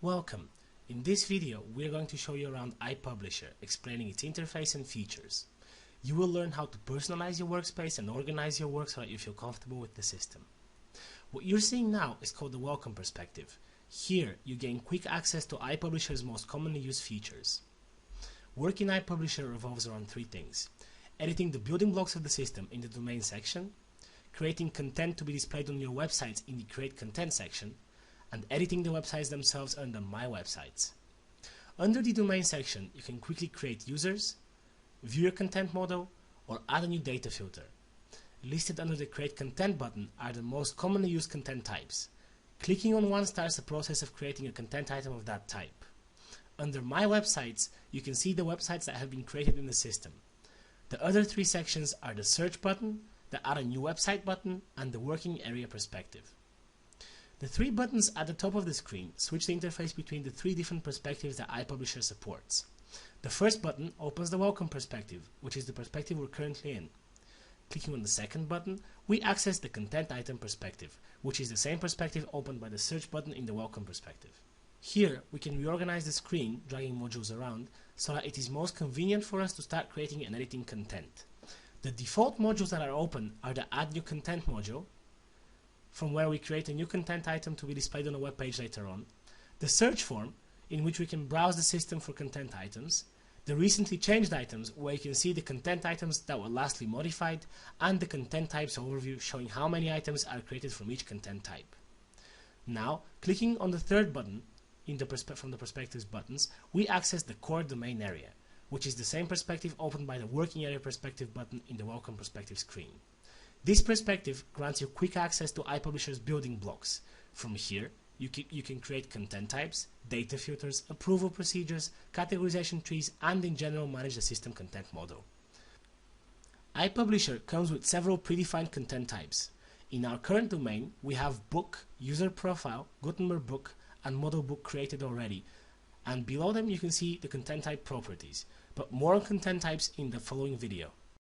Welcome! In this video we are going to show you around iPublisher, explaining its interface and features. You will learn how to personalize your workspace and organize your work so that you feel comfortable with the system. What you're seeing now is called the Welcome Perspective. Here you gain quick access to iPublisher's most commonly used features. Work in iPublisher revolves around three things: editing the building blocks of the system in the domain section, creating content to be displayed on your websites in the Create Content section, and editing the websites themselves under My Websites. Under the domain section, you can quickly create users, view your content model, or add a new data filter. Listed under the Create Content button are the most commonly used content types. Clicking on one starts the process of creating a content item of that type. Under My Websites, you can see the websites that have been created in the system. The other three sections are the Search button, the Add a New Website button, and the Working Area Perspective. The three buttons at the top of the screen switch the interface between the three different perspectives that iPublisher supports. The first button opens the Welcome Perspective, which is the perspective we're currently in. Clicking on the second button, we access the Content Item Perspective, which is the same perspective opened by the Search button in the Welcome Perspective. Here, we can reorganize the screen, dragging modules around, so that it is most convenient for us to start creating and editing content. The default modules that are open are the Add New Content module, from where we create a new content item to be displayed on a web page later on, the Search form, in which we can browse the system for content items, the Recently Changed items, where you can see the content items that were lastly modified, and the Content Types overview showing how many items are created from each content type. Now, clicking on the third button from the Perspectives buttons, we access the Core Domain Area, which is the same perspective opened by the Working Area Perspective button in the Welcome Perspective screen. This perspective grants you quick access to iPublisher's building blocks. From here, you can create content types, data filters, approval procedures, categorization trees, and in general manage the system content model. iPublisher comes with several predefined content types. In our current domain, we have book, user profile, Gutenberg book, and model book created already, and below them you can see the content type properties, but more on content types in the following video.